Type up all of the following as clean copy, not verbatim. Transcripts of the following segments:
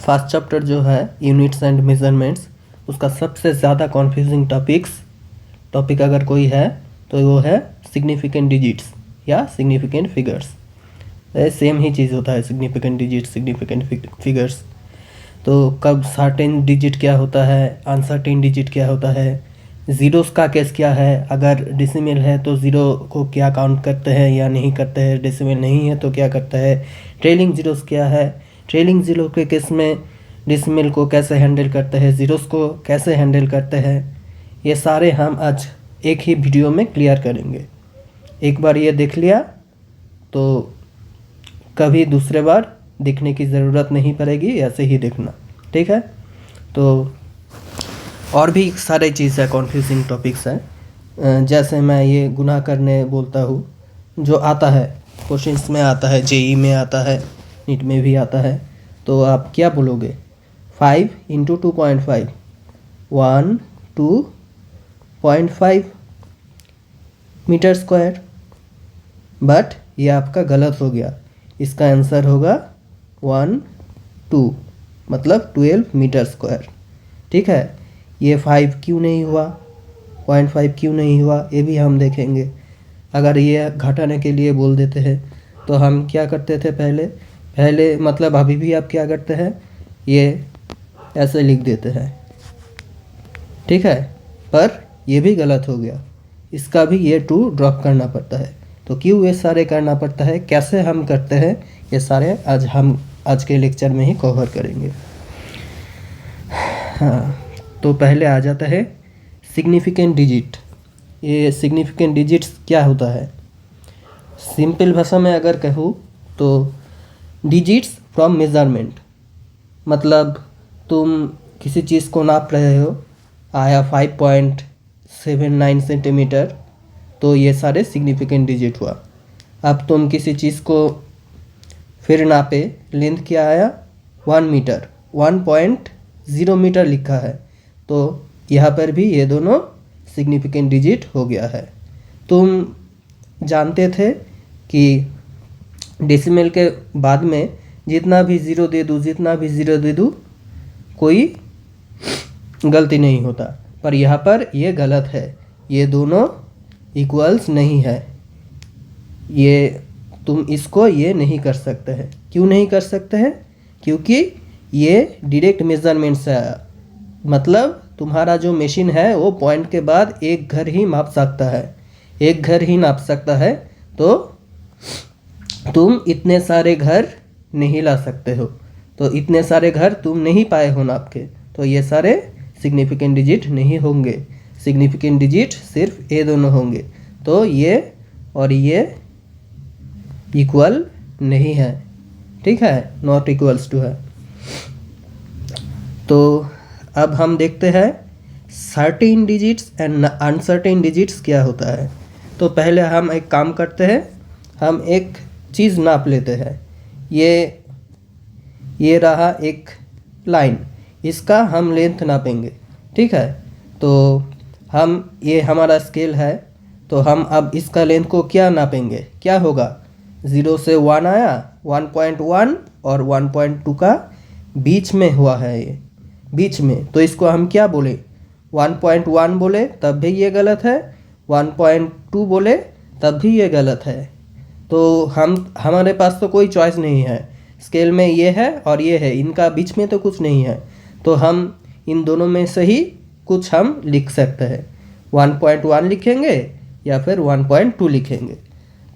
First chapter जो है units and measurements, उसका सबसे ज़्यादा कॉन्फ्यूजिंग टॉपिक अगर कोई है तो वो है सिग्निफिकेंट डिजिट्स या सिग्निफिकेंट फिगर्स। सेम ही चीज़ होता है सिग्निफिकेंट डिजिट्स, सिग्निफिकेंट फिगर्स। तो कब सर्टेन डिजिट क्या होता है, अनसर्टेन डिजिट क्या होता है, ज़ीरोस का केस क्या है, अगर डेसिमल है तो ज़ीरो को क्या काउंट करते हैं या नहीं करते हैं, डेसिमल नहीं है तो क्या करता है, ट्रेलिंग ज़ीरोस क्या है, ट्रेलिंग ज़ीरो के केस में डेसिमल को कैसे हैंडल करते हैं, ज़ीरोस को कैसे हैंडल करते हैं, ये सारे हम आज एक ही वीडियो में क्लियर करेंगे। एक बार ये देख लिया तो कभी दूसरे बार देखने की ज़रूरत नहीं पड़ेगी, ऐसे ही देखना, ठीक है। तो और भी सारे चीज़ है, कॉन्फ्यूजिंग टॉपिक्स हैं। जैसे मैं ये गुनाह करने बोलता हूँ, जो आता है क्वेश्चंस में आता है, जेई में आता है, नीट में भी आता है, तो आप क्या बोलोगे 5 × 2.5 12.5 मीटर स्क्वायर। बट ये आपका गलत हो गया, इसका आंसर होगा 12 मतलब 12 मीटर स्क्वायर, ठीक है। ये 5 क्यों नहीं हुआ, 0.5 क्यों नहीं हुआ, ये भी हम देखेंगे। अगर ये घटाने के लिए बोल देते हैं तो हम क्या करते थे पहले मतलब अभी भी आप क्या करते हैं, ये ऐसे लिख देते हैं, ठीक है। पर ये भी गलत हो गया, इसका भी ये 2 ड्रॉप करना पड़ता है। तो क्यों ये सारे करना पड़ता है, कैसे हम करते हैं, ये सारे हम आज के लेक्चर में ही कवर करेंगे। हाँ, तो पहले आ जाता है सिग्निफिकेंट डिजिट। ये सिग्निफिकेंट डिजिट्स क्या होता है, सिंपल भाषा में अगर कहूँ तो डिजिट्स फ्रॉम मेजरमेंट, मतलब तुम किसी चीज़ को नाप रहे हो, आया 5.79 सेंटीमीटर, तो ये सारे सिग्निफिकेंट डिजिट हुआ। अब तुम किसी चीज़ को फिर नापे, लेंथ क्या आया 1 मीटर, 1.0 मीटर लिखा है, तो यहाँ पर भी ये दोनों सिग्निफिकेंट डिजिट हो गया है। तुम जानते थे कि डेसिमल के बाद में जितना भी ज़ीरो दे दूँ कोई गलती नहीं होता, पर यहाँ पर ये गलत है, ये दोनों इक्वल्स नहीं है। ये तुम इसको ये नहीं कर सकते हैं। क्यों नहीं कर सकते हैं, क्योंकि ये डायरेक्ट मेजरमेंट से आया, मतलब तुम्हारा जो मशीन है वो पॉइंट के बाद एक घर ही माप सकता है, एक घर ही नाप सकता है, तो तुम इतने सारे घर नहीं ला सकते हो, तो इतने सारे घर तुम नहीं पाए हो नाप के, तो ये सारे सिग्निफिकेंट डिजिट नहीं होंगे। सिग्निफिकेंट डिजिट सिर्फ ये दोनों होंगे, तो ये और ये इक्वल नहीं है, ठीक है, नॉट इक्वल्स टू है। तो अब हम देखते हैं certain digits and uncertain digits क्या होता है। तो पहले हम एक काम करते हैं, हम एक चीज़ नाप लेते हैं। ये रहा एक लाइन, इसका हम लेंथ नापेंगे, ठीक है। तो ये हमारा स्केल है, तो हम अब इसका लेंथ को क्या नापेंगे, क्या होगा, 0 से 1 आया, 1.1 और 1.2 का बीच में हुआ है, ये बीच में, तो इसको हम क्या बोले 1.1 बोले तब भी ये गलत है, 1.2 बोले तब भी ये गलत है। तो हमारे पास तो कोई चॉइस नहीं है, स्केल में ये है और ये है, इनका बीच में तो कुछ नहीं है, तो हम इन दोनों में से ही कुछ हम लिख सकते हैं, 1.1 लिखेंगे या फिर 1.2 लिखेंगे।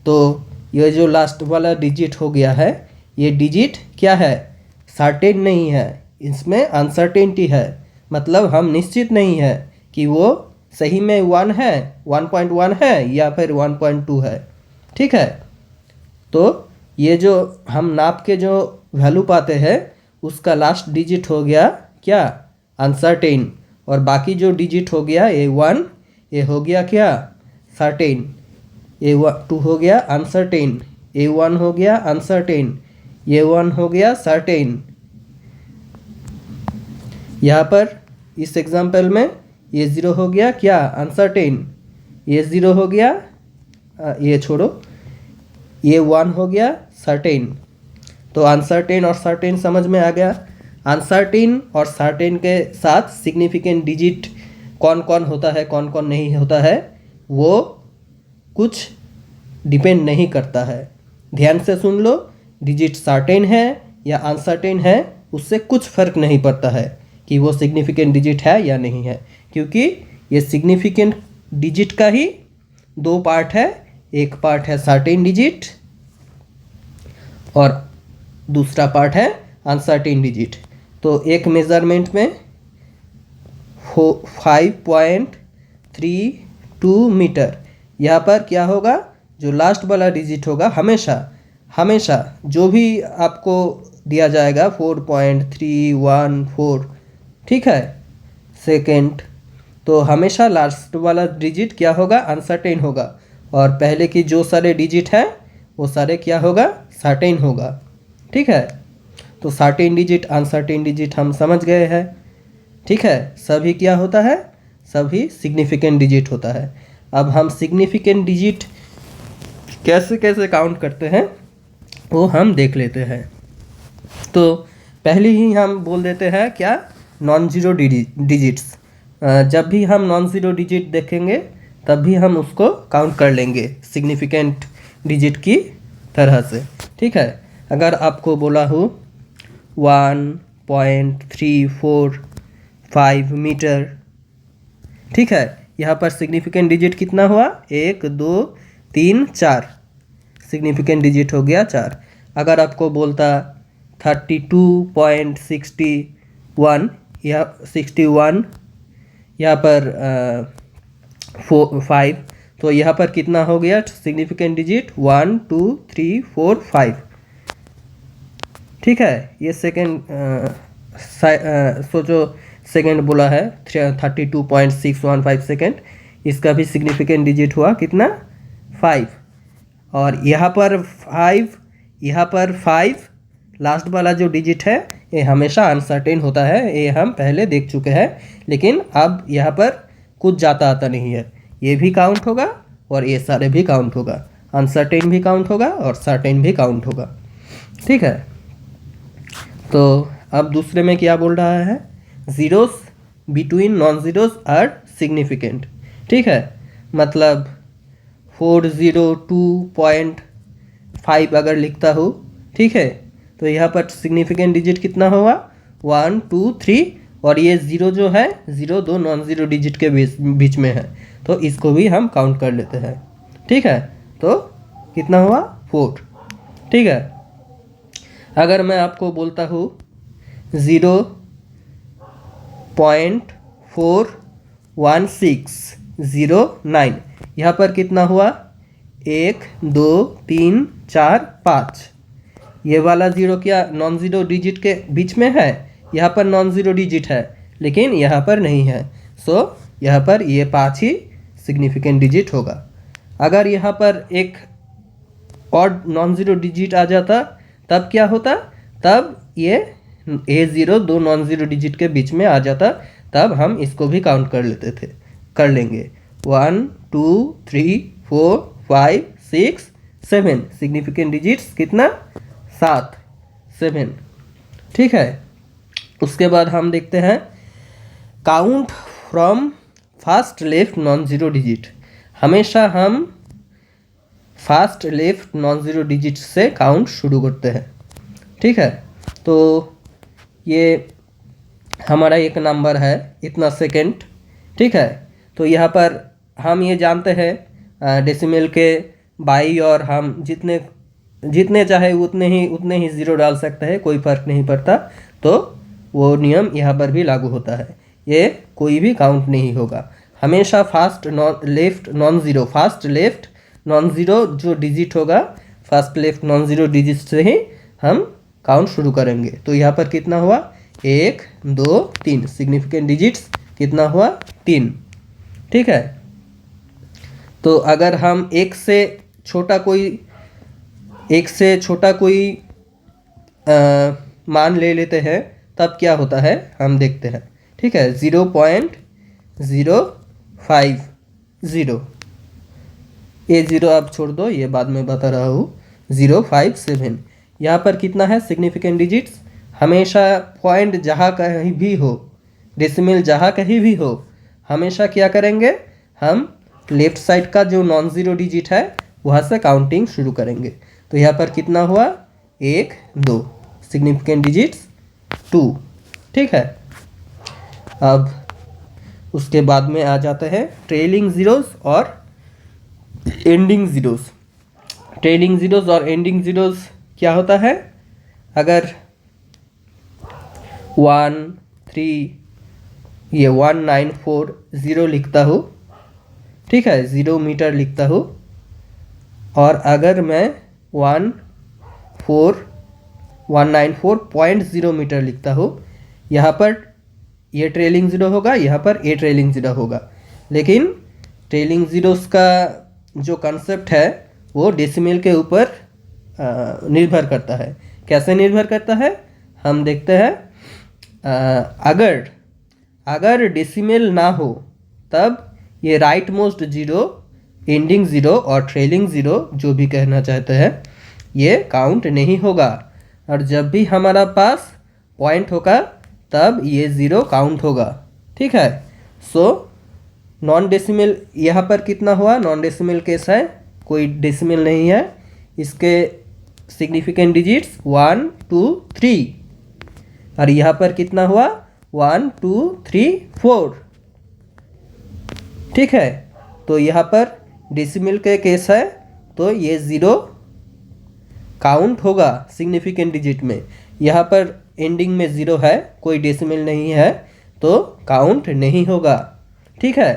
तो ये जो लास्ट वाला डिजिट हो गया है, ये डिजिट क्या है, सर्टेन नहीं है, इसमें अनसर्टेनिटी है, मतलब हम निश्चित नहीं है कि वो सही में 1.1 है या फिर 1.2 है, ठीक है। तो ये जो हम नाप के जो वैल्यू पाते हैं उसका लास्ट डिजिट हो गया क्या, अनसर्टेन, और बाकी जो डिजिट हो गया A1, ये हो गया क्या, सर्टेन, A2 हो गया अनसर्टेन, A1 हो गया अनसर्टेन, A1 हो गया सर्टेन। यहाँ पर इस एग्जाम्पल में ये 0 हो गया क्या, अनसर्टेन, ये 0 हो गया, ये छोड़ो, ये 1 हो गया सर्टेन। तो अनसर्टेन और सर्टेन समझ में आ गया। अनसर्टेन और सर्टेन के साथ सिग्निफिकेंट डिजिट कौन कौन होता है कौन कौन नहीं होता है वो कुछ डिपेंड नहीं करता है। ध्यान से सुन लो, डिजिट सर्टेन है या अनसर्टेन है उससे कुछ फर्क नहीं पड़ता है कि वो सिग्निफिकेंट डिजिट है या नहीं है, क्योंकि ये सिग्निफिकेंट डिजिट का ही दो पार्ट है। एक पार्ट है सर्टेन डिजिट और दूसरा पार्ट है अनसर्टेन डिजिट। तो एक मेज़रमेंट में 5.32 मीटर, यहाँ पर क्या होगा, जो लास्ट वाला डिजिट होगा हमेशा जो भी आपको दिया जाएगा 4.314, ठीक है, सेकेंड, तो हमेशा लास्ट वाला डिजिट क्या होगा, अनसर्टेन होगा, और पहले की जो सारे डिजिट हैं वो सारे क्या होगा, सर्टेन होगा। ठीक है, तो सर्टेन डिजिट अनसर्टेन डिजिट हम समझ गए हैं। ठीक है, सभी क्या होता है, सभी सिग्निफिकेंट डिजिट होता है। अब हम सिग्निफिकेंट डिजिट कैसे कैसे काउंट करते हैं वो हम देख लेते हैं। तो पहले ही हम बोल देते हैं क्या, नॉन ज़ीरो डिजिट्स। जब भी हम नॉन ज़ीरो डिजिट देखेंगे तब भी हम उसको काउंट कर लेंगे सिग्निफिकेंट डिजिट की तरह से। ठीक है, अगर आपको बोला हो 1.345 मीटर, ठीक है, यहाँ पर सिग्निफिकेंट डिजिट कितना हुआ, 1 2 3 4, सिग्निफिकेंट डिजिट हो गया 4। अगर आपको बोलता 32.61 या 61, यहाँ पर 5, तो यहाँ पर कितना हो गया सिग्निफिकेंट डिजिट, 1 2 3 4 5। ठीक है, ये सेकेंड सोचो सेकेंड बोला है 32.615 सेकेंड, इसका भी सिग्निफिकेंट डिजिट हुआ कितना, 5। और यहाँ पर 5 लास्ट वाला जो डिजिट है ये हमेशा अनसर्टेन होता है, ये हम पहले देख चुके हैं। लेकिन अब यहाँ पर कुछ जाता आता नहीं है, ये भी काउंट होगा और ये सारे भी काउंट होगा, अनसर्टेन भी काउंट होगा और सर्टेन भी काउंट होगा। ठीक है, तो अब दूसरे में क्या बोल रहा है, zeros between non zeros are significant. ठीक है, मतलब 402.5 अगर लिखता हो, ठीक है, तो यहाँ पर सिग्निफिकेंट डिजिट कितना होगा, 1 2 3, और ये ज़ीरो जो है, ज़ीरो दो नॉन ज़ीरो डिजिट के बीच में है, तो इसको भी हम काउंट कर लेते हैं। ठीक है, तो कितना हुआ, 4। ठीक है, अगर मैं आपको बोलता हूँ 0.41609, यहाँ पर कितना हुआ, 1 2 3 4 5, ये वाला ज़ीरो क्या नॉन ज़ीरो डिजिट के बीच में है, यहाँ पर नॉन ज़ीरो डिजिट है लेकिन यहाँ पर नहीं है, सो यहाँ पर ये 5 ही सिग्निफिकेंट डिजिट होगा। अगर यहाँ पर एक और नॉन ज़ीरो डिजिट आ जाता तब क्या होता, तब ये A0 दो नॉन ज़ीरो डिजिट के बीच में आ जाता, तब हम इसको भी काउंट कर लेंगे 1 2 3 4 5 6 7, सिग्निफिकेंट डिजिट्स कितना, 7 7। ठीक है, उसके बाद हम देखते हैं count from fast left non zero digit. हमेशा हम fast left non zero digit से काउंट शुरू करते हैं। ठीक है, तो ये हमारा एक नंबर है इतना सेकेंड। ठीक है, तो यहाँ पर हम ये जानते हैं डेसिमल के बाई और हम जितने चाहे उतने ही ज़ीरो डाल सकते हैं, कोई फ़र्क नहीं पड़ता। तो वो नियम यहाँ पर भी लागू होता है, ये कोई भी काउंट नहीं होगा। हमेशा फास्ट लेफ्ट नॉन ज़ीरो जो डिजिट होगा, fast left non zero digit से ही हम काउंट शुरू करेंगे। तो यहाँ पर कितना हुआ, 1 2 3, सिग्निफिकेंट डिजिट्स कितना हुआ, 3। ठीक है, तो अगर हम एक से छोटा कोई मान ले लेते हैं तब क्या होता है हम देखते हैं। ठीक है, 0.050, ये ज़ीरो आप छोड़ दो, ये बाद में बता रहा हूँ, 057। यहाँ पर कितना है सिग्निफिकेंट डिजिट्स, हमेशा पॉइंट जहाँ कहीं भी हो, डेसिमल जहाँ कहीं भी हो, हमेशा क्या करेंगे, हम लेफ्ट साइड का जो नॉन ज़ीरो डिजिट है वहाँ से काउंटिंग शुरू करेंगे। तो यहाँ पर कितना हुआ, 1 2, सिग्निफिकेंट डिजिट्स 2। ठीक है, अब उसके बाद में आ जाते हैं ट्रेलिंग ज़ीरोज़ और एंडिंग ज़ीरोज़। ट्रेलिंग ज़ीरोज़ और एंडिंग ज़ीरोज़ क्या होता है, अगर 1 3 ये 1940 लिखता हूँ, ठीक है, 0 मीटर लिखता हूँ, और अगर मैं 194.0 मीटर लिखता हूँ, यहाँ पर ये ट्रेलिंग ज़ीरो होगा, यहाँ पर ये ट्रेलिंग ज़ीरो होगा। लेकिन ट्रेलिंग ज़ीरोज़ का जो कंसेप्ट है वो डेसिमल के ऊपर निर्भर करता है। कैसे निर्भर करता है, हम देखते हैं। अगर डेसिमल ना हो तब ये right most zero, ending zero और ट्रेलिंग ज़ीरो जो भी कहना चाहते हैं, ये काउंट नहीं होगा। और जब भी हमारा पास पॉइंट होगा तब ये ज़ीरो काउंट होगा। ठीक है, सो नॉन डेसिमल यहाँ पर कितना हुआ, नॉन डेसिमल केस है, कोई डेसिमल नहीं है, इसके सिग्निफिकेंट डिजिट्स 1 2 3, और यहाँ पर कितना हुआ, 1 2 3 4। ठीक है, तो यहाँ पर डेसिमल के केस है तो ये ज़ीरो काउंट होगा सिग्निफिकेंट डिजिट में। यहाँ पर एंडिंग में ज़ीरो है, कोई डेसिमल नहीं है, तो काउंट नहीं होगा। ठीक है,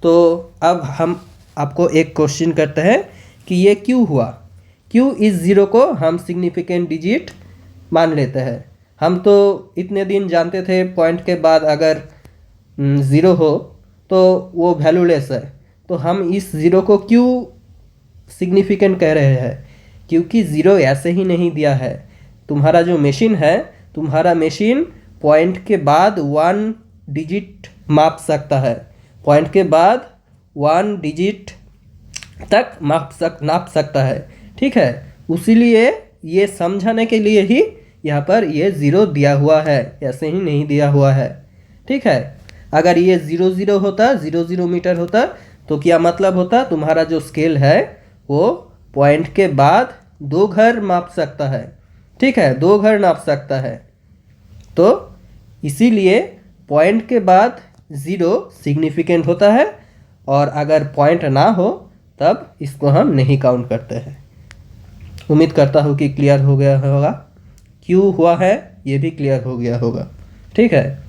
तो अब हम आपको एक क्वेश्चन करते हैं कि ये क्यों हुआ, क्यों इस ज़ीरो को हम सिग्निफिकेंट डिजिट मान लेते हैं। हम तो इतने दिन जानते थे पॉइंट के बाद अगर ज़ीरो हो तो वो वैल्यूलेस है, तो हम इस ज़ीरो को क्यों सिग्निफिकेंट कह रहे हैं, क्योंकि ज़ीरो ऐसे ही नहीं दिया है। तुम्हारा जो मशीन है, तुम्हारा मशीन पॉइंट के बाद 1 डिजिट माप सकता है, पॉइंट के बाद 1 डिजिट तक नाप सकता है। ठीक है, उसीलिए ये समझाने के लिए ही यहाँ पर ये ज़ीरो दिया हुआ है, ऐसे ही नहीं दिया हुआ है। ठीक है, अगर ये 0 0 होता, 0 0 मीटर होता, तो क्या मतलब होता, तुम्हारा जो स्केल है वो पॉइंट के बाद 2 घर माप सकता है। ठीक है, 2 घर नाप सकता है, तो इसीलिए पॉइंट के बाद ज़ीरो सिग्निफिकेंट होता है, और अगर पॉइंट ना हो तब इसको हम नहीं काउंट करते हैं। उम्मीद करता हूँ कि क्लियर हो गया होगा, क्यों हुआ है ये भी क्लियर हो गया होगा। ठीक है,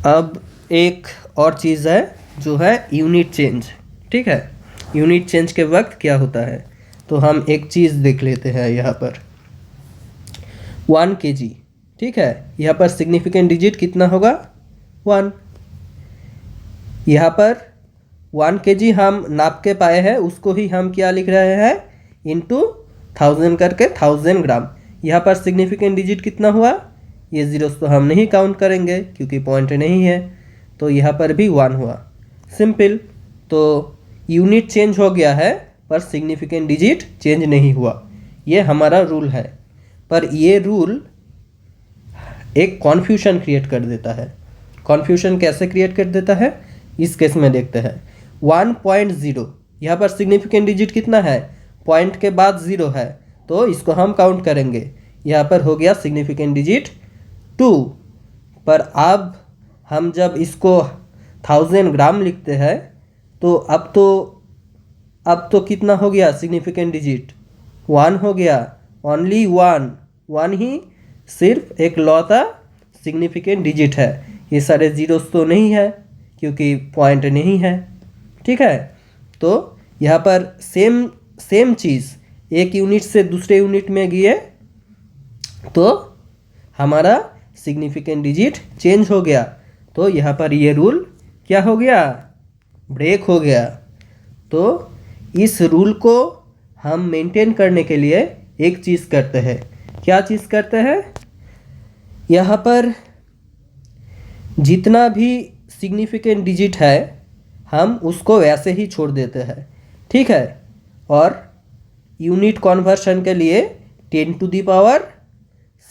अब एक और चीज़ है जो है यूनिट चेंज। ठीक है, यूनिट चेंज के वक्त क्या होता है, तो हम एक चीज़ देख लेते हैं। यहाँ पर 1 kg, ठीक है, यहाँ पर सिग्निफिकेंट डिजिट कितना होगा, 1। यहाँ पर 1 kg हम नाप के पाए हैं, उसको ही हम क्या लिख रहे हैं, इंटू 1000 करके 1000 ग्राम। यहाँ पर सिग्निफिकेंट डिजिट कितना हुआ, ये ज़ीरोस तो हम नहीं काउंट करेंगे क्योंकि पॉइंट नहीं है, तो यहाँ पर भी 1 हुआ। सिंपल, तो यूनिट चेंज हो गया है पर सिग्निफिकेंट डिजिट चेंज नहीं हुआ। ये हमारा रूल है, पर ये रूल एक कॉन्फ्यूशन क्रिएट कर देता है। कॉन्फ्यूशन कैसे क्रिएट कर देता है, इस केस में देखते हैं। 1.0, यहाँ पर सिग्निफिकेंट डिजिट कितना है, पॉइंट के बाद 0 है, तो इसको हम काउंट करेंगे। यहाँ पर हो गया सिग्निफिकेंट डिजिट 2, पर अब हम जब इसको 1000 ग्राम लिखते हैं तो अब तो कितना हो गया सिग्निफिकेंट डिजिट, 1 हो गया, ओनली 1 ही सिर्फ एक लौता सिग्निफिकेंट डिजिट है। ये सारे ज़ीरोस तो नहीं है क्योंकि पॉइंट नहीं है। ठीक है, तो यहाँ पर सेम चीज़ एक यूनिट से दूसरे यूनिट में गए तो हमारा सिग्निफिकेंट डिजिट चेंज हो गया, तो यहाँ पर ये रूल क्या हो गया, ब्रेक हो गया। तो इस रूल को हम मेंटेन करने के लिए एक चीज़ करते हैं। क्या चीज़ करते हैं, यहाँ पर जितना भी सिग्निफिकेंट डिजिट है हम उसको वैसे ही छोड़ देते हैं। ठीक है, और यूनिट कन्वर्शन के लिए 10⁻⁻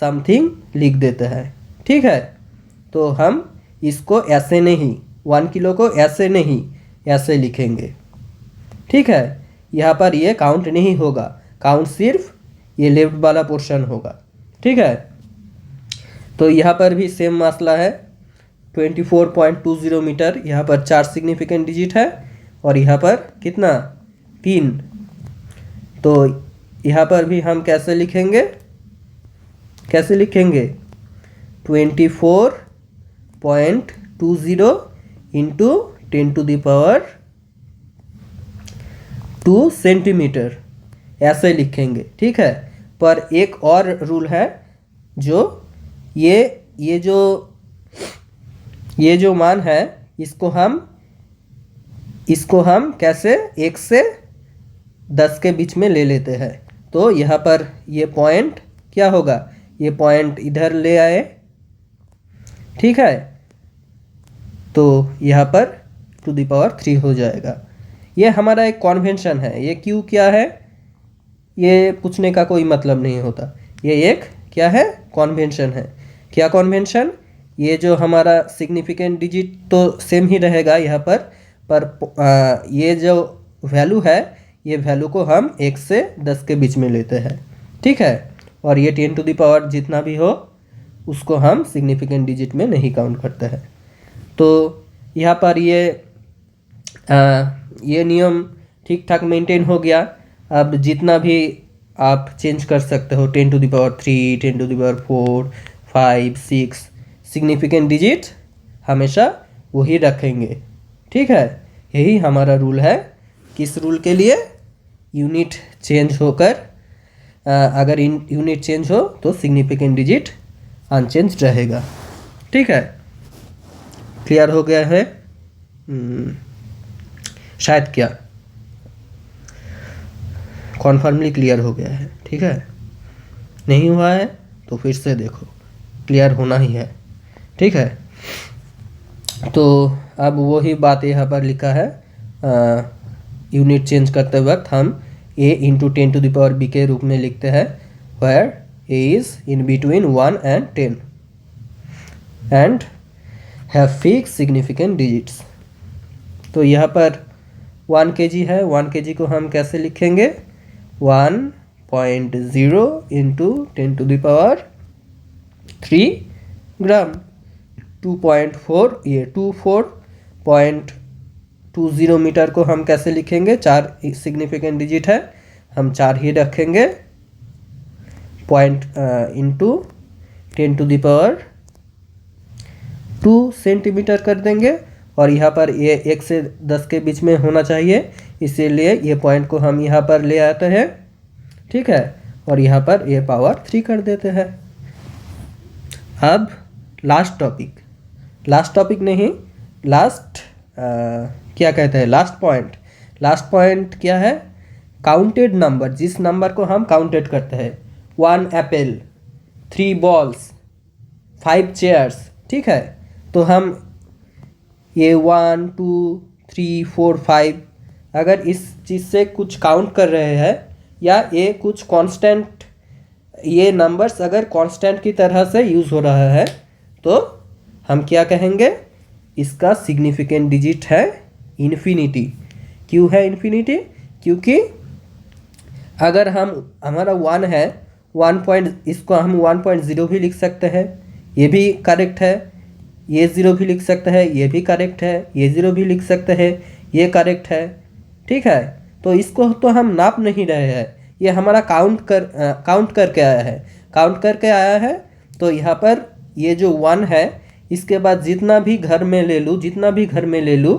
समथिंग लिख देते हैं। ठीक है, तो हम इसको ऐसे नहीं, 1 किलो को ऐसे नहीं, ऐसे लिखेंगे। ठीक है, यहाँ पर ये काउंट नहीं होगा, काउंट सिर्फ ये लेफ्ट वाला पोर्शन होगा। ठीक है, तो यहाँ पर भी सेम मसला है। 24.20 मीटर, यहाँ पर 4 सिग्निफिकेंट डिजिट है और यहाँ पर कितना, 3। तो यहाँ पर भी हम कैसे लिखेंगे, 24.20 इंटू 10⁻² सेंटीमीटर, ऐसे लिखेंगे। ठीक है, पर एक और रूल है, जो ये जो मान है, इसको हम कैसे 1 से 10 के बीच में ले लेते हैं। तो यहाँ पर ये पॉइंट क्या होगा, ये पॉइंट इधर ले आए। ठीक है, तो यहाँ पर ⁻³ हो जाएगा। ये हमारा एक कॉन्वेंशन है। ये क्यों क्या है, ये पूछने का कोई मतलब नहीं होता। ये एक क्या है, कॉन्वेंशन है। क्या कॉन्वेंशन, ये जो हमारा सिग्निफिकेंट डिजिट तो सेम ही रहेगा यहाँ पर ये जो वैल्यू है, ये वैल्यू को हम 1 से 10 के बीच में लेते हैं। ठीक है, और ये 10⁻ जितना भी हो उसको हम सिग्निफिकेंट डिजिट में नहीं काउंट करते हैं। तो यहाँ पर ये नियम ठीक ठाक मेंटेन हो गया। अब जितना भी आप चेंज कर सकते हो, 10⁻3, 10⁻4, 5, 6 सिग्निफिकेंट डिजिट हमेशा वही रखेंगे। ठीक है, यही हमारा रूल है। किस रूल के लिए, यूनिट चेंज होकर अगर यूनिट चेंज हो तो सिग्निफिकेंट डिजिट अनचेंज रहेगा। ठीक है, क्लियर हो गया है शायद, क्या कॉन्फर्मली क्लियर हो गया है। ठीक है, नहीं हुआ है तो फिर से देखो, क्लियर होना ही है। ठीक है, तो अब वही बात यहाँ पर लिखा है, यूनिट चेंज करते वक्त हम a इंटू 10⁻b के रूप में लिखते हैं, where a is in between 1 and 10 and have fixed significant digits। तो यहाँ पर 1 kg है, 1 kg को हम कैसे लिखेंगे, 1.0 इंटू 10⁻³ ग्राम। 2.4 ये 24.20 मीटर को हम कैसे लिखेंगे, 4 सिग्निफिकेंट डिजिट है, हम 4 ही रखेंगे, पॉइंट इंटू 10⁻² सेंटीमीटर कर देंगे। और यहाँ पर ये 1 से 10 के बीच में होना चाहिए, इसीलिए ये पॉइंट को हम यहाँ पर ले आते हैं। ठीक है, और यहाँ पर ये पावर 3 कर देते हैं। अब लास्ट टॉपिक नहीं, क्या कहते हैं, लास्ट पॉइंट क्या है, काउंटेड नंबर, जिस नंबर को हम काउंटेड करते हैं। 1 एप्पल, 3 बॉल्स, 5 चेयर्स। ठीक है, तो हम ये 1, 2, 3, 4, 5 अगर इस चीज़ से कुछ काउंट कर रहे हैं, या ये कुछ कांस्टेंट, ये नंबर्स अगर कांस्टेंट की तरह से यूज़ हो रहा है, तो हम क्या कहेंगे, इसका सिग्निफिकेंट डिजिट है इन्फिनिटी। क्यों है इन्फिनिटी, क्योंकि अगर हमारा 1 है, इसको हम 1.0 भी लिख सकते हैं, ये भी करेक्ट है। ये 0 भी लिख सकते हैं, ये भी करेक्ट है। ये 0 भी लिख सकते हैं, ये करेक्ट है। ठीक है, तो इसको तो हम नाप नहीं रहे हैं, ये हमारा काउंट करके आया है। तो यहाँ पर ये जो 1 है, इसके बाद जितना भी घर में ले लूँ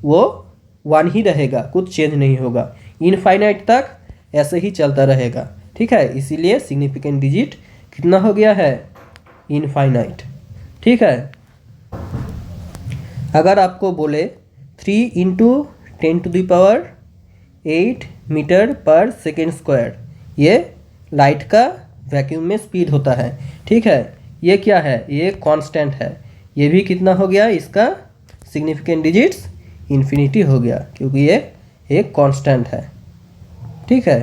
वो 1 ही रहेगा, कुछ चेंज नहीं होगा, इनफाइनाइट तक ऐसे ही चलता रहेगा। ठीक है, इसीलिए सिग्निफिकेंट डिजिट कितना हो गया है, इनफाइनाइट। ठीक है, अगर आपको बोले 3 इंटू 10⁸ मीटर पर सेकेंड स्क्वायर, ये लाइट का वैक्यूम में स्पीड होता है। ठीक है, ये क्या है, ये कांस्टेंट है। ये भी कितना हो गया, इसका सिग्निफिकेंट डिजिट्स इन्फिनिटी हो गया, क्योंकि ये एक कांस्टेंट है। ठीक है,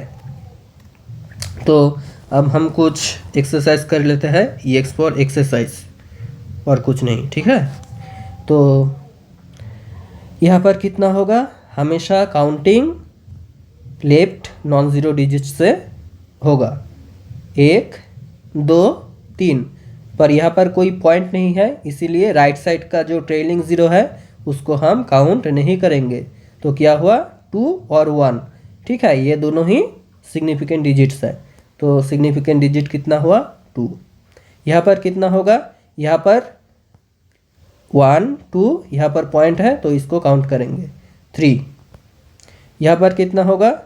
तो अब हम कुछ एक्सरसाइज कर लेते हैं, EX फॉर एक्सरसाइज और कुछ नहीं, ठीक है। तो यहाँ पर कितना होगा, हमेशा counting left non zero digit से होगा, 1 2 3, पर यहाँ पर कोई पॉइंट नहीं है, इसीलिए राइट साइड का जो ट्रेलिंग ज़ीरो है उसको हम काउंट नहीं करेंगे। तो क्या हुआ, 2 और 1, ठीक है, ये दोनों ही सिग्निफिकेंट डिजिट्स है। तो सिग्निफिकेंट डिजिट कितना हुआ, 2। यहाँ पर कितना होगा, यहाँ पर 1 2, यहाँ पर पॉइंट है तो इसको काउंट करेंगे, 3। यहाँ पर कितना होगा,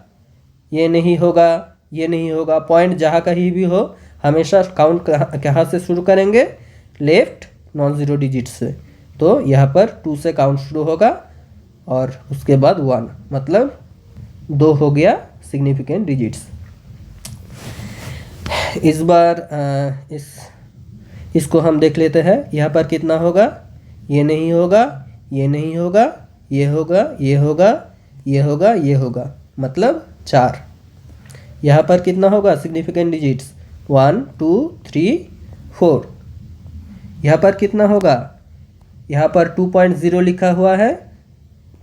ये नहीं होगा, ये नहीं होगा, पॉइंट जहाँ कहीं भी हो हमेशा काउंट कहाँ से शुरू करेंगे, लेफ्ट नॉन ज़ीरो डिजिट से। तो यहाँ पर 2 से काउंट शुरू होगा और उसके बाद 1, मतलब 2 हो गया सिग्निफिकेंट डिजिट्स। इस बार इसको हम देख लेते हैं। यहाँ पर कितना होगा, ये नहीं होगा, ये नहीं होगा, ये होगा, ये होगा, ये होगा, ये होगा, मतलब 4। यहाँ पर कितना होगा सिग्निफिकेंट डिजिट्स, 1 2 3 4। यहाँ पर कितना होगा, यहाँ पर 2.0 लिखा हुआ है,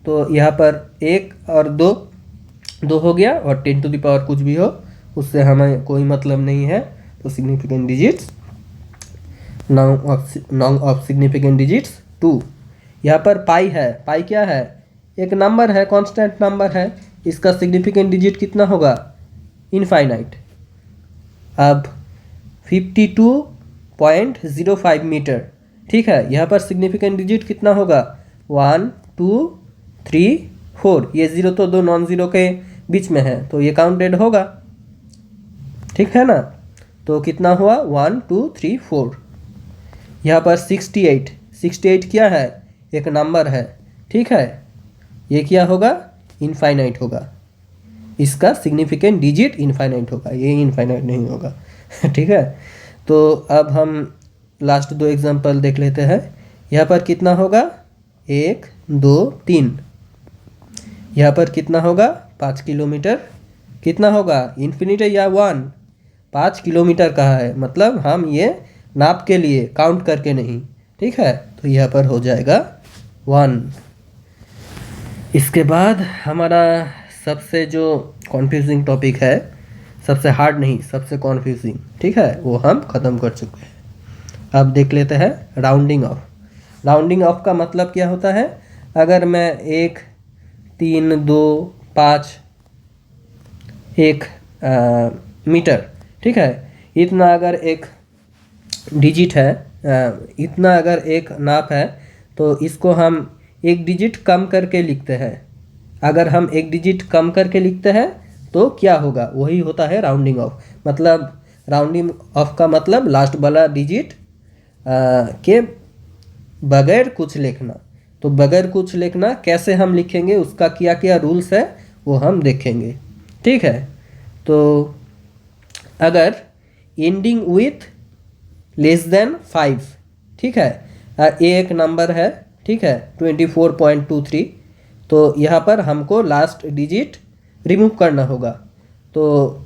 तो यहाँ पर 1 और 2 हो गया, और 10 टू द पावर कुछ भी हो उससे हमें कोई मतलब नहीं है। तो significant digits, none of significant digits 2। यहाँ पर पाई है, पाई क्या है, एक नंबर है, कांस्टेंट नंबर है, इसका सिग्निफिकेंट डिजिट कितना होगा, इनफाइनाइट। अब 52.05 मीटर, ठीक है, यहाँ पर सिग्निफिकेंट डिजिट कितना होगा, 1 2 3 4, ये ज़ीरो तो दो नॉन ज़ीरो के बीच में है तो ये काउंटेड होगा, ठीक है ना। तो कितना हुआ, 1 2 3 4। यहाँ पर 68 क्या है, एक नंबर है, ठीक है, ये क्या होगा, इनफाइनाइट होगा, इसका सिग्निफिकेंट डिजिट इनफाइनाइट होगा, ये इनफाइनाइट नहीं होगा ठीक है। तो अब हम लास्ट 2 एग्जांपल देख लेते हैं। यहाँ पर कितना होगा, 1 2 3। यहाँ पर कितना होगा, 5 किलोमीटर, कितना होगा, इन्फिनिट या 1, 5 किलोमीटर कहा है, मतलब हम ये नाप के लिए, काउंट करके नहीं, ठीक है। तो यहाँ पर हो जाएगा 1। इसके बाद हमारा सबसे जो कॉन्फ्यूजिंग टॉपिक है, सबसे हार्ड नहीं, सबसे कॉन्फ्यूजिंग, ठीक है, वो हम ख़त्म कर चुके हैं। अब देख लेते हैं राउंडिंग ऑफ। राउंडिंग ऑफ का मतलब क्या होता है, अगर मैं 1 3 2 5 1 मीटर, ठीक है, इतना अगर एक डिजिट है, इतना अगर एक नाप है, तो इसको हम एक डिजिट कम करके लिखते हैं। अगर हम एक डिजिट कम करके लिखते हैं तो क्या होगा, वही होता है राउंडिंग ऑफ। मतलब राउंडिंग ऑफ का मतलब लास्ट वाला डिजिट के बगैर कुछ लिखना। तो बगैर कुछ लिखना कैसे हम लिखेंगे, उसका क्या क्या रूल्स है वो हम देखेंगे, ठीक है। तो अगर एंडिंग विथ लेस देन 5, ठीक है, एक नंबर है, ठीक है, 24.23, तो यहाँ पर हमको लास्ट डिजिट रिमूव करना होगा। तो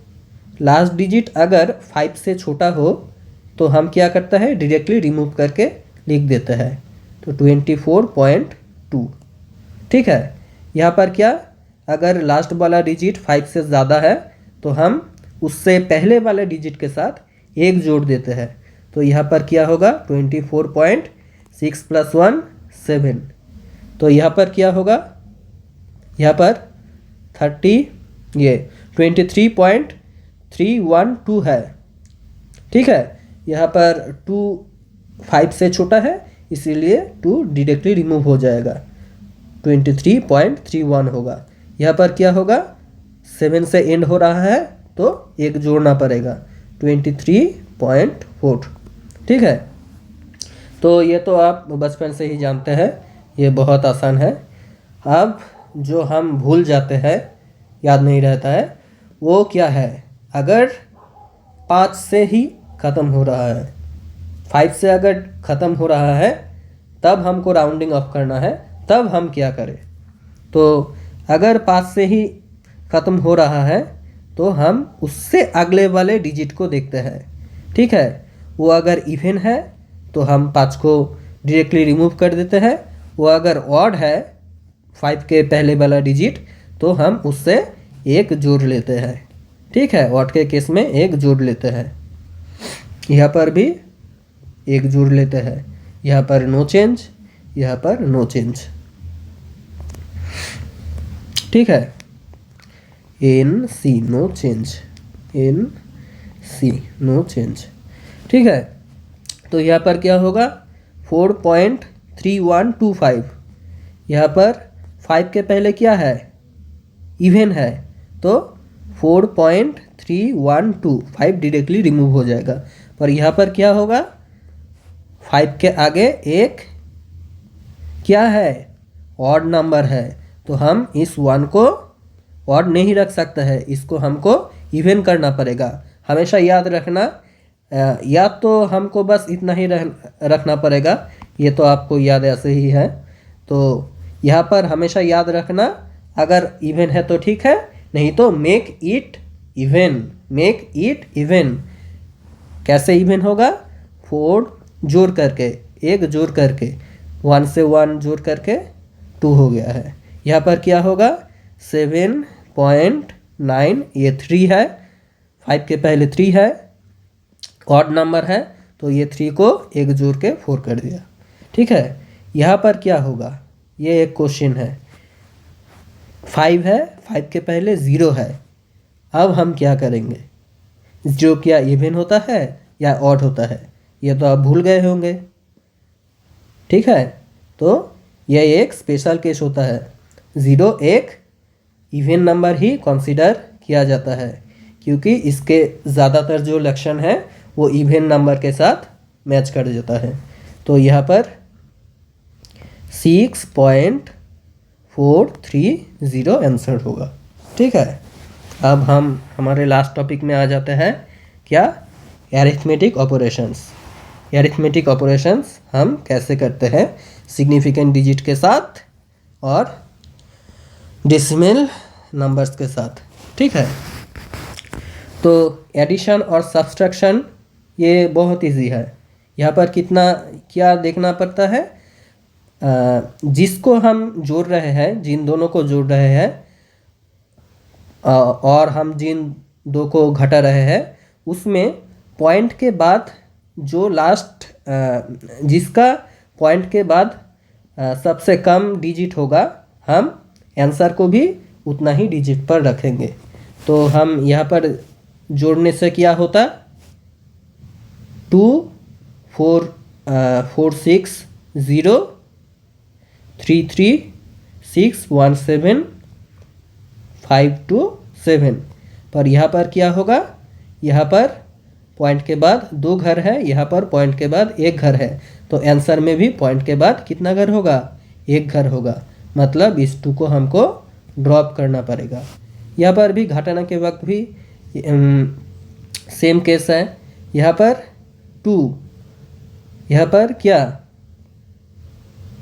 लास्ट डिजिट अगर 5 से छोटा हो तो हम क्या करता है, डायरेक्टली रिमूव करके लिख देता है, तो 24.2, ठीक है। यहाँ पर क्या, अगर लास्ट वाला डिजिट 5 से ज़्यादा है तो हम उससे पहले वाले डिजिट के साथ 1 जोड़ देते हैं। तो यहाँ पर क्या होगा, 24.6 + 1 7। तो यहाँ पर क्या होगा, यहाँ पर 23.312 है, ठीक है। यहाँ पर 2 5 से छोटा है, इसीलिए 2 डायरेक्टली रिमूव हो जाएगा, 23.31 होगा। यहाँ पर क्या होगा, 7 से एंड हो रहा है तो 1 जोड़ना पड़ेगा, 23.4, ठीक है। तो ये तो आप बचपन से ही जानते हैं, ये बहुत आसान है। अब जो हम भूल जाते हैं, याद नहीं रहता है, वो क्या है, अगर 5 से ही ख़त्म हो रहा है, 5 से अगर ख़त्म हो रहा है तब हमको राउंडिंग ऑफ करना है, तब हम क्या करें। तो अगर 5 से ही ख़त्म हो रहा है तो हम उससे अगले वाले डिजिट को देखते हैं। ठीक है, वो अगर इवन है तो हम 5 को डायरेक्टली रिमूव कर देते हैं। वो अगर ऑड है 5 के पहले वाला डिजिट तो हम उससे 1 जोड़ लेते हैं। ठीक है, ऑड के केस में 1 जोड़ लेते हैं। यहाँ पर भी 1 जोड़ लेते हैं। यहाँ पर नो चेंज, यहाँ पर नो चेंज। ठीक है, N C no change, N C no change. ठीक है, तो यहाँ पर क्या होगा 4.3125। यहाँ पर 5 के पहले क्या है, इवन है, तो 4.312 डायरेक्टली रिमूव हो जाएगा। पर यहाँ पर क्या होगा 5 के आगे एक क्या है, ऑड नंबर है, तो हम इस 1 को ऑड नहीं रख सकते हैं, इसको हमको इवन करना पड़ेगा। हमेशा याद रखना, या तो हमको बस इतना ही रखना पड़ेगा, ये तो आपको याद ऐसे ही है। तो यहाँ पर हमेशा याद रखना, अगर इवन है तो ठीक है, नहीं तो make it even, make it even. कैसे इवन होगा, 4 जोड़ करके, 1 जोड़ करके, 1 से 1 जोड़ करके 2 हो गया है। यहाँ पर क्या होगा 7.9, ये 3 है, 5 के पहले 3 है, ऑड नंबर है, तो ये 3 को 1 जोड़ के 4 कर दिया। ठीक है, यहाँ पर क्या होगा, ये एक क्वेश्चन है। 5 है, 5 के पहले 0 है। अब हम क्या करेंगे, जो क्या इवन होता है या ऑड होता है, ये तो आप भूल गए होंगे। ठीक है, तो यह एक स्पेशल केस होता है। 0 एक इवन नंबर ही कंसीडर किया जाता है, क्योंकि इसके ज़्यादातर जो लक्षण हैं वो इवन नंबर के साथ मैच कर जाता है। तो यहाँ पर 6.430 आंसर होगा। ठीक है, अब हम हमारे लास्ट टॉपिक में आ जाते हैं, क्या, एरिथमेटिक ऑपरेशंस। एरिथमेटिक ऑपरेशंस हम कैसे करते हैं सिग्निफिकेंट डिजिट के साथ और डेसिमल नंबर्स के साथ। ठीक है, तो एडिशन और सब्सट्रैक्शन ये बहुत इजी है। यहाँ पर कितना क्या देखना पड़ता है, जिसको हम जोड़ रहे हैं, जिन दोनों को जोड़ रहे हैं, और हम जिन दो को घटा रहे हैं, उसमें पॉइंट के बाद जो लास्ट जिसका पॉइंट के बाद सबसे कम डिजिट होगा, हम आंसर को भी उतना ही डिजिट पर रखेंगे। तो हम यहाँ पर जोड़ने से क्या होता, 2 4 4 6 0 3 3 6 1 7 5 2 7। पर यहाँ पर क्या होगा, यहाँ पर पॉइंट के बाद 2 घर है, यहाँ पर पॉइंट के बाद 1 घर है, तो आंसर में भी पॉइंट के बाद कितना घर होगा, 1 घर होगा। मतलब इस 2 को हमको ड्रॉप करना पड़ेगा। यहाँ पर भी घटाना के वक्त भी सेम केस है। यहाँ पर 2, यहाँ पर क्या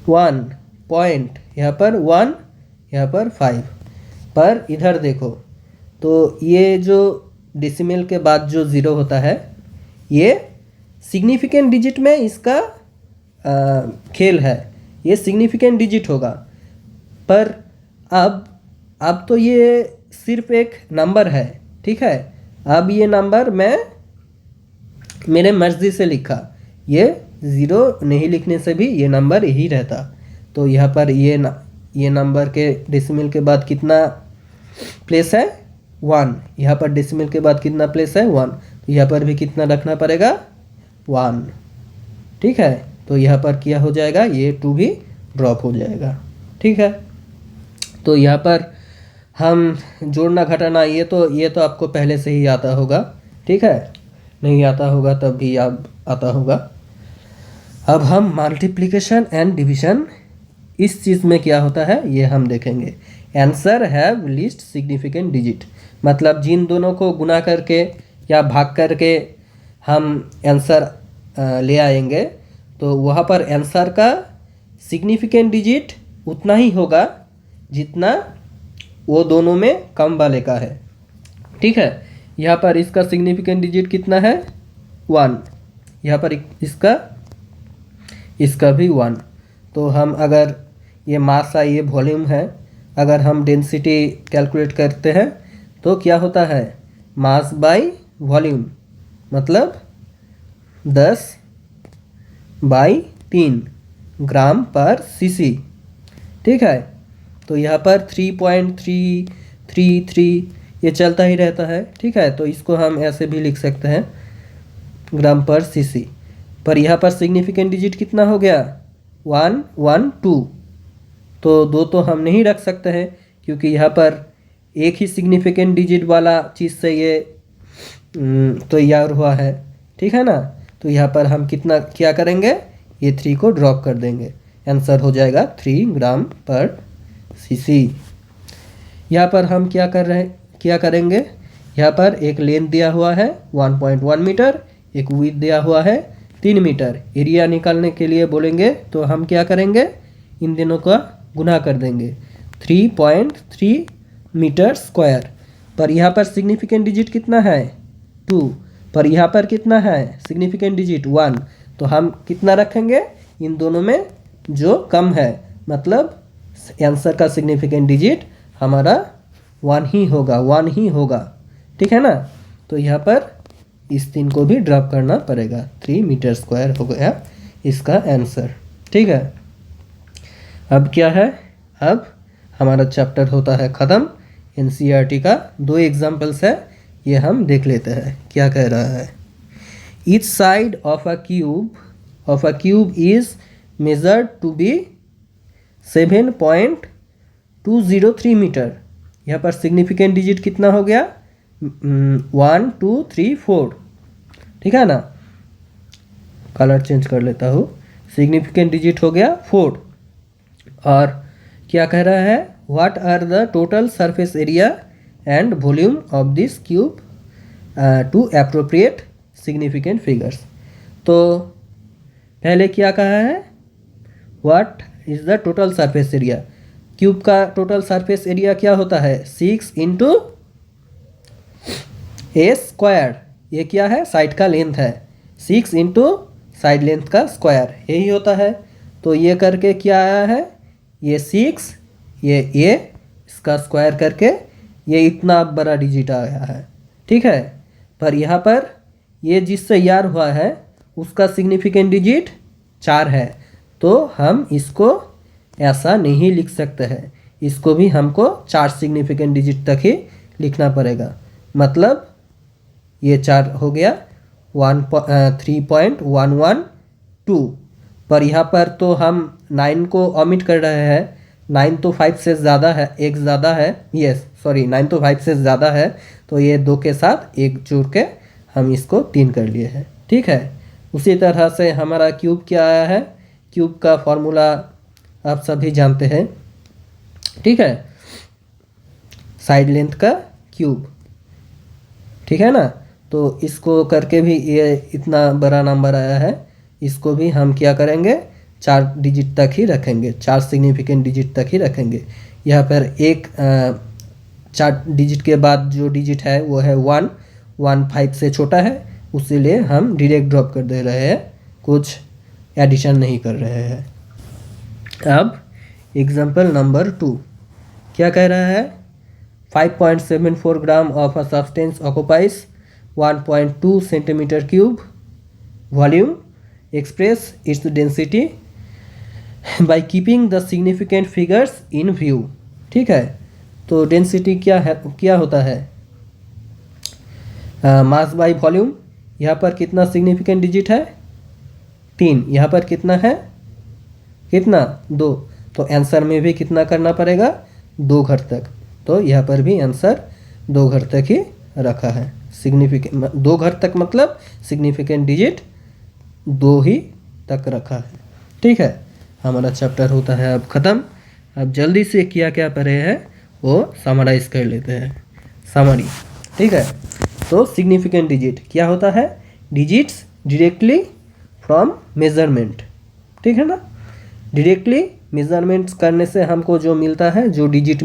1 पॉइंट, यहाँ पर 1, यहाँ पर 5। पर इधर देखो, तो ये जो डेसिमल के बाद जो 0 होता है, ये सिग्निफिकेंट डिजिट में इसका खेल है, ये सिग्निफिकेंट डिजिट होगा। पर अब तो ये सिर्फ एक नंबर है। ठीक है, अब ये नंबर मैं मेरे मर्जी से लिखा, ये 0 नहीं लिखने से भी ये नंबर यही रहता। तो यहाँ पर ये नंबर के डेसिमल के बाद कितना प्लेस है, 1। यहाँ पर डेसिमल के बाद कितना प्लेस है, 1। तो यहाँ पर भी कितना रखना पड़ेगा, 1। ठीक है, तो यहाँ पर क्या हो जाएगा, ये 2 भी ड्रॉप हो जाएगा। ठीक है, तो यहाँ पर हम जोड़ना घटाना ये तो आपको पहले से ही आता होगा। ठीक है, नहीं आता होगा तब भी आप आता होगा। अब हम मल्टीप्लिकेशन एंड डिवीजन, इस चीज़ में क्या होता है ये हम देखेंगे। Answer have least significant digit, मतलब जिन दोनों को गुना करके या भाग करके हम आंसर ले आएंगे, तो वहाँ पर आंसर का सिग्निफिकेंट डिजिट उतना ही होगा जितना वो दोनों में कम वाले का है। ठीक है। यहाँ पर इसका सिग्निफिकेंट डिजिट कितना है? 1। यहाँ पर इसका भी 1। तो हम अगर ये मास है, ये वॉल्यूम है, अगर हम डेंसिटी कैलकुलेट करते हैं तो क्या होता है? मास बाय वॉल्यूम, मतलब 10/3 ग्राम पर सीसी। ठीक है। तो यहाँ पर 3.333 ये चलता ही रहता है। ठीक है। तो इसको हम ऐसे भी लिख सकते हैं, ग्राम पर सीसी। पर यहाँ पर सिग्निफिकेंट डिजिट कितना हो गया? 1 1 2। तो 2 तो हम नहीं रख सकते हैं, क्योंकि यहाँ पर एक ही सिग्निफिकेंट डिजिट वाला चीज़ से ये तैयार हुआ है। ठीक है ना। तो यहाँ पर हम क्या करेंगे? ये 3 को ड्रॉप कर देंगे, आंसर हो जाएगा 3 ग्राम पर सीसी। यहाँ पर हम क्या करेंगे? यहाँ पर एक लेंथ दिया हुआ है 1.1 मीटर, एक विड्थ दिया हुआ है 3 मीटर। एरिया निकालने के लिए बोलेंगे तो हम क्या करेंगे? इन दोनों का गुना कर देंगे, 3.3 मीटर स्क्वायर। पर यहाँ पर सिग्निफिकेंट डिजिट कितना है? 2। पर यहाँ पर कितना है सिग्निफिकेंट डिजिट? 1। तो हम कितना रखेंगे? इन दोनों में जो कम है, मतलब आंसर का सिग्निफिकेंट डिजिट हमारा 1 ही होगा। ठीक है ना। तो यहाँ पर इस 3 को भी ड्रॉप करना पड़ेगा, 3 मीटर स्क्वायर हो गया इसका आंसर। ठीक है। अब क्या है? अब हमारा चैप्टर होता है ख़त्म। एनसीईआरटी का 2 एग्जाम्पल्स है, ये हम देख लेते हैं क्या कह रहा है। Each side of a cube is measured to be 7.203 metre. यहाँ पर सिग्निफिकेंट डिजिट कितना हो गया? 1 2 3 4। ठीक है ना। कलर चेंज कर लेता हूँ। सिग्निफिकेंट डिजिट हो गया 4। और क्या कह रहा है? What are the total surface area and volume of this cube to appropriate significant figures. तो पहले क्या कहा है? What is the total surface area. Cube का टोटल सरफेस एरिया क्या होता है? 6 × a स्क्वायर। ये क्या है? साइड का लेंथ है, 6 × साइड लेंथ का स्क्वायर, यही होता है। तो ये करके क्या आया है? ये 6, ये a, इसका स्क्वायर करके ये इतना बड़ा डिजिट आया है। ठीक है। पर यहाँ पर ये जिससे यार हुआ है उसका सिग्निफिकेंट डिजिट 4 है। तो हम इसको ऐसा नहीं लिख सकते हैं, इसको भी हमको 4 सिग्निफिकेंट डिजिट तक ही लिखना पड़ेगा। मतलब ये 4 हो गया 3.112। पर यहाँ पर तो हम 9 को ओमिट कर रहे हैं। 9 तो 5 से ज़्यादा है, एक ज़्यादा है। 9 तो 5 से ज़्यादा है, तो ये 2 के साथ 1 जोड़ के हम इसको 3 कर लिए हैं। ठीक है। उसी तरह से हमारा क्यूब क्या आया है? क्यूब का फॉर्मूला आप सभी जानते हैं। ठीक है। साइड लेंथ का क्यूब। ठीक है ना। तो इसको करके भी ये इतना बड़ा नंबर आया है। इसको भी हम क्या करेंगे? 4 डिजिट तक ही रखेंगे, 4 सिग्निफिकेंट डिजिट तक ही रखेंगे। यहाँ पर 4 डिजिट के बाद जो डिजिट है वो है 1। 1 5 से छोटा है, उसीलिए हम डायरेक्ट ड्रॉप कर दे रहे हैं, कुछ एडिशन नहीं कर रहे हैं। अब एग्जाम्पल नंबर 2 क्या कह रहा है? 5.74 gram of a substance occupies 1.2 centimetre cube volume. Express its density by keeping the significant figures in view. ठीक है। तो डेंसिटी क्या होता है? Mass by volume. यहाँ पर कितना सिग्निफिकेंट डिजिट है? 3। यहाँ पर कितना है? 2। तो आंसर में भी कितना करना पड़ेगा? 2 घर तक। तो यहाँ पर भी आंसर 2 घर तक ही रखा है। 2 घर तक मतलब सिग्निफिकेंट डिजिट 2 ही तक रखा है। ठीक है। हमारा चैप्टर होता है अब ख़त्म। अब जल्दी से क्या पढ़े हैं वो समराइज कर लेते हैं। समरी। ठीक है। तो सिग्निफिकेंट डिजिट क्या होता है? Digits directly from measurement. ठीक है ना। डायरेक्टली मेजरमेंट्स करने से हमको जो मिलता है, जो डिजिट्स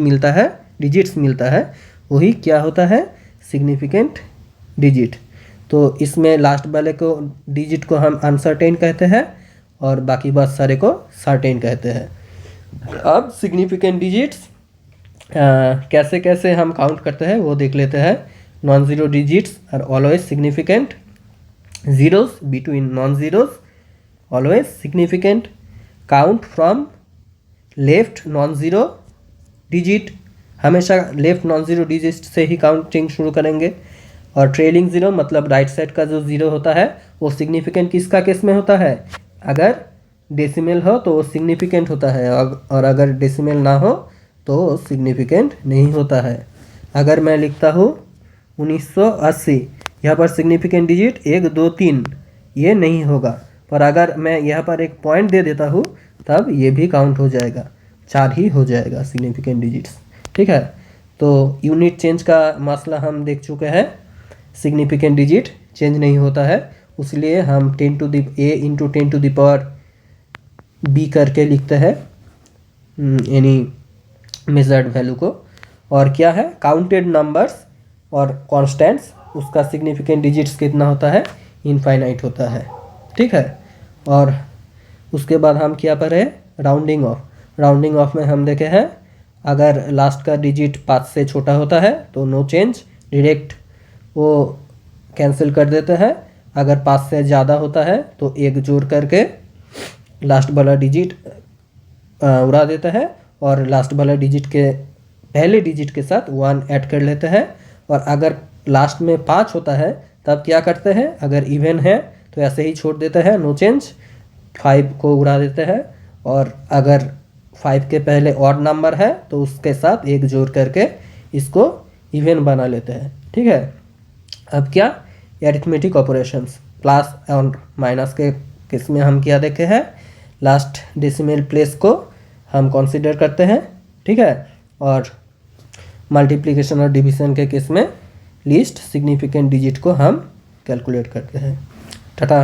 मिलता है, वही क्या होता है? Significant digit. तो इसमें लास्ट वाले को डिजिट को हम अनसर्टेन कहते हैं और बाकी बहुत सारे को सर्टेन कहते हैं। अब सिग्निफिकेंट डिजिट्स कैसे कैसे हम काउंट करते हैं वो देख लेते हैं। Non zero digits are always significant, zeros between non zeros always significant, count from left non zero digit, हमेशा लेफ्ट नॉन ज़ीरो डिजिट से ही काउंटिंग शुरू करेंगे। और ट्रेलिंग ज़ीरो मतलब राइट साइड का जो ज़ीरो होता है वो सिग्निफिकेंट किसका केस में होता है, अगर डेसिमल हो तो वो सिग्निफिकेंट होता है और अगर डेसिमल ना हो तो सिग्निफिकेंट नहीं होता है। अगर मैं लिखता हूँ 1980, यहाँ पर सिग्निफिकेंट डिजिट 1 2 3 ये नहीं होगा, पर अगर मैं यहाँ पर एक पॉइंट दे देता हूँ तब ये भी काउंट हो जाएगा, 4 ही हो जाएगा सिग्निफिकेंट डिजिट्स। ठीक है, तो यूनिट चेंज का मसला हम देख चुके हैं। सिग्निफिकेंट डिजिट चेंज नहीं होता है, इसलिए हम 10 to the a into 10 to the power b करके लिखते हैं एनी मेजर्ड वैल्यू को। और क्या है, काउंटेड नंबर्स और कॉन्स्टेंट्स उसका सिग्निफिकेंट डिजिट्स कितना होता है, इनफाइनाइट होता है। ठीक है, और उसके बाद हम क्या पढ़े, राउंडिंग ऑफ। राउंडिंग ऑफ में हम देखे हैं अगर लास्ट का डिजिट 5 से छोटा होता है तो नो चेंज, डायरेक्ट वो कैंसिल कर देते हैं। अगर 5 से ज़्यादा होता है तो एक जोड़ करके लास्ट वाला डिजिट उड़ा देता है और लास्ट वाला डिजिट के पहले डिजिट के साथ 1 ऐड कर लेते हैं। और अगर लास्ट में 5 होता है तब क्या करते हैं, अगर इवन है तो ऐसे ही छोड़ देते हैं, नो चेंज, 5 को उड़ा देते हैं। और अगर 5 के पहले ऑड नंबर है तो उसके साथ एक जोड़ करके इसको इवन बना लेते हैं। ठीक है, अब क्या, एरिथमेटिक ऑपरेशंस, प्लस और माइनस के केस में हम क्या देखे हैं, लास्ट डेसिमल प्लेस को हम कंसीडर करते हैं। ठीक है, और मल्टीप्लिकेशन और डिवीजन के केस में लीस्ट सिग्निफिकेंट डिजिट को हम कैलकुलेट करते हैं। टाटा।